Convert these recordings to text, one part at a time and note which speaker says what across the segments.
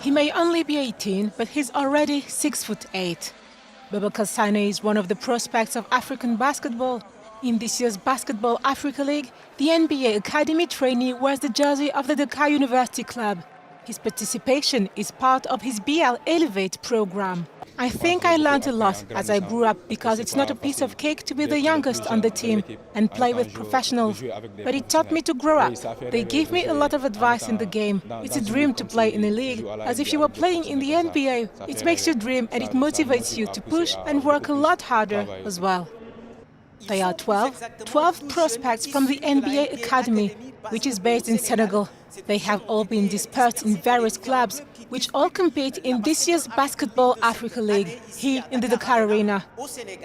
Speaker 1: He may only be 18, but he's already 6'8". Boubacar Saied is one of the prospects of African basketball. In this year's Basketball Africa League, the NBA Academy trainee wears the jersey of the Dakar University club. His participation is part of his BL Elevate program. I think I learned a lot as I grew up because it's not a piece of cake to be the youngest on the team and play with professionals. But it taught me to grow up. They gave me a lot of advice in the game. It's a dream to play in a league, as if you were playing in the NBA. It makes you dream and it motivates you to push and work a lot harder as well. They are 12 prospects from the NBA Academy, which is based in Senegal. They have all been dispersed in various clubs, which all compete in this year's Basketball Africa League, here in the Dakar Arena.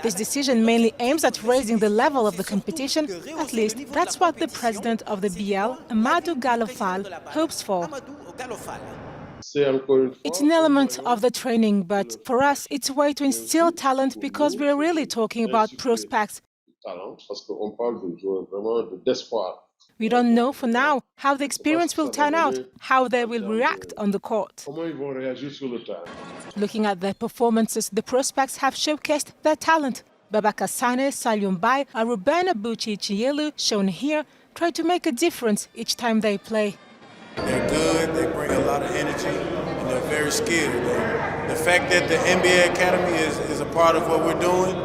Speaker 1: This decision mainly aims at raising the level of the competition. At least that's what the president of the BL, Amadou Gallo Fall, hopes for. It's an element of the training, but for us it's a way to instill talent because we're really talking about prospects. We don't know for now how the experience will turn out, how they will react on the court. Looking at their performances, the prospects have showcased their talent. Boubacar Saied, Salium Bai, and Ruben Abuchi Chielu, shown here, try to make a difference each time they play.
Speaker 2: They're good, they bring a lot of energy, and they're very skilled. The fact that the NBA Academy is a part of what we're doing,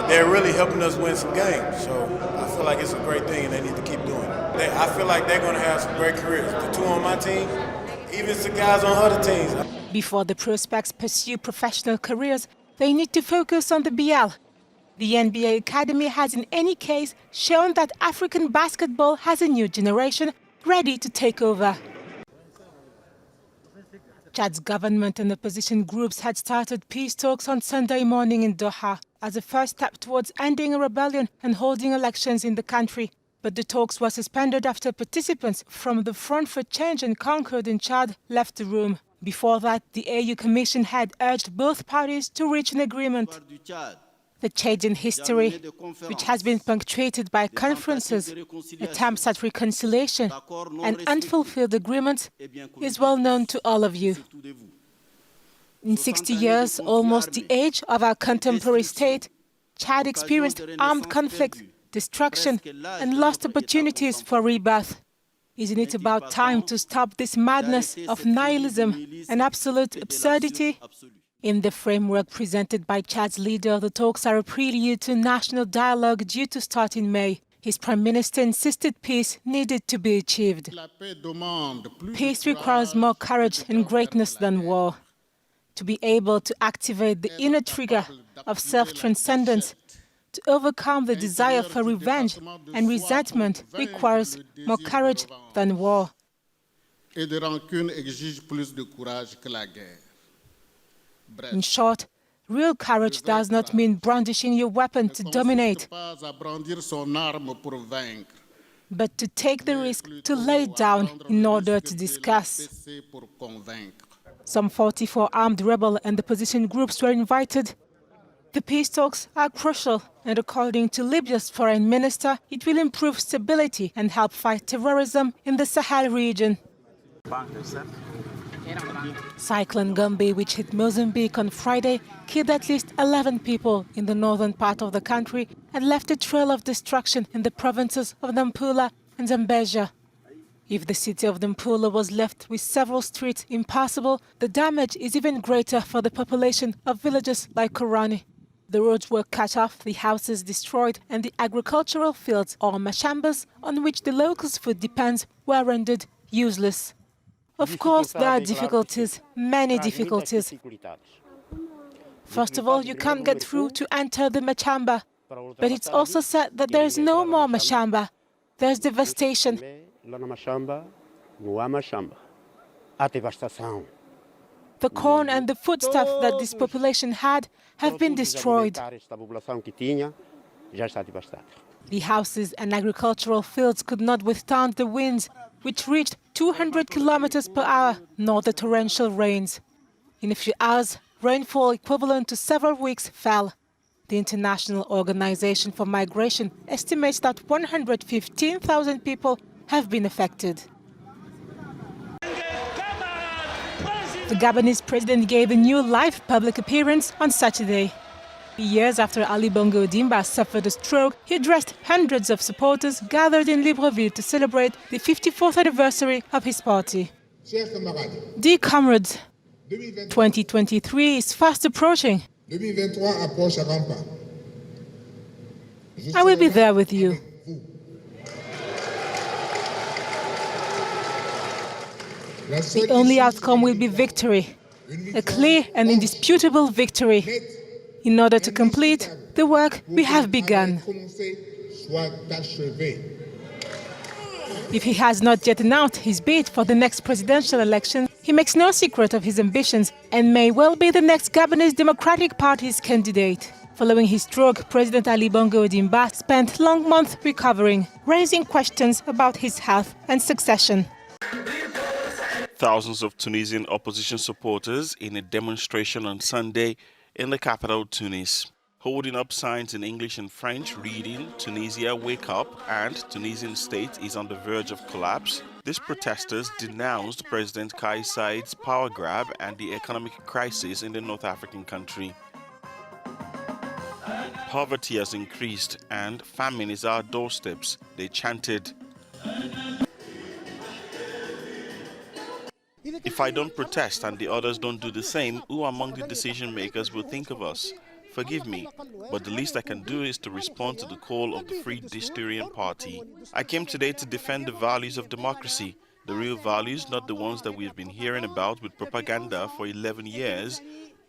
Speaker 2: they're really helping us win some games. So I feel like it's a great thing and they need to keep doing it. I feel like they're going to have some great careers. The two on my team, even some guys on other teams.
Speaker 1: Before the prospects pursue professional careers, they need to focus on the BL. The NBA Academy has in any case shown that African basketball has a new generation ready to take over. Chad's government and opposition groups had started peace talks on Sunday morning in Doha as a first step towards ending a rebellion and holding elections in the country. But the talks were suspended after participants from the Front for Change and Concord in Chad left the room. Before that, the AU Commission had urged both parties to reach an agreement. The Chadian history, which has been punctuated by conferences, attempts at reconciliation and unfulfilled agreements, is well known to all of you. In 60 years, almost the age of our contemporary state, Chad experienced armed conflict, destruction, and lost opportunities for rebirth. Isn't it about time to stop this madness of nihilism and absolute absurdity? In the framework presented by Chad's leader, the talks are a prelude to national dialogue due to start in May. His prime minister insisted peace needed to be achieved. Peace requires more courage and greatness than war. To be able to activate the inner trigger of self-transcendence, to overcome the desire for revenge and resentment requires more courage than war. In short, real courage does not mean brandishing your weapon to dominate, but to take the risk to lay it down in order to discuss. Some 44 armed rebel and opposition groups were invited. The peace talks are crucial, and according to Libya's foreign minister, it will improve stability and help fight terrorism in the Sahel region. Cyclone Gombe, which hit Mozambique on Friday, killed at least 11 people in the northern part of the country and left a trail of destruction in the provinces of Nampula and Zambezia. If the city of Nampula was left with several streets impassable, the damage is even greater for the population of villages like Korani. The roads were cut off, the houses destroyed, and the agricultural fields, or mashambas, on which the locals' food depends, were rendered useless. Of course, there are difficulties, many difficulties. First of all, you can't get through to enter the mashamba. But it's also said that there is no more mashamba. There's devastation. The corn and the foodstuff that this population had have been destroyed. The houses and agricultural fields could not withstand the winds, which reached 200 kilometers per hour, nor the torrential rains. In a few hours, rainfall equivalent to several weeks fell. The International Organization for Migration estimates that 115,000 people have been affected. The Gabonese president gave a new live public appearance on Saturday. Years after Ali Bongo Odimba suffered a stroke, he addressed hundreds of supporters gathered in Libreville to celebrate the 54th anniversary of his party. Dear comrades, 2023 is fast approaching. I will be there with you. The only outcome will be victory, a clear and indisputable victory, in order to complete the work we have begun. If he has not yet announced his bid for the next presidential election, he makes no secret of his ambitions and may well be the next Gabonese Democratic Party's candidate. Following his stroke, President Ali Bongo Odimba spent long months recovering, raising questions about his health and succession.
Speaker 3: Thousands of Tunisian opposition supporters in a demonstration on Sunday in the capital, Tunis, holding up signs in English and French reading "Tunisia, wake up" and "Tunisian state is on the verge of collapse." These protesters denounced President Saied's power grab and the economic crisis in the North African country. Poverty has increased and famine is our doorsteps, they chanted. If I don't protest and the others don't do the same, who among the decision makers will think of us? Forgive me, but the least I can do is to respond to the call of the Free Diaspora Party. I came today to defend the values of democracy, the real values, not the ones that we have been hearing about with propaganda for 11 years,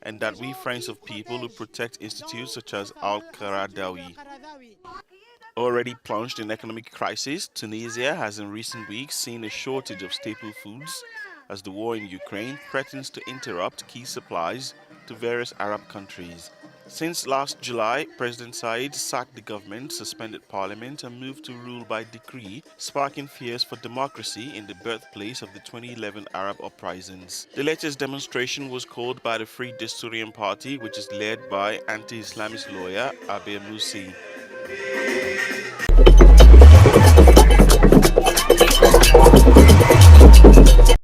Speaker 3: and that we friends of people who protect institutes such as Al-Qaradawi. Already plunged in economic crisis, Tunisia has in recent weeks seen a shortage of staple foods as the war in Ukraine threatens to interrupt key supplies to various Arab countries. Since last July, President Saied sacked the government, suspended parliament and moved to rule by decree, sparking fears for democracy in the birthplace of the 2011 Arab uprisings. The latest demonstration was called by the Free Diaspora Party, which is led by anti-Islamist lawyer Abe Moussi.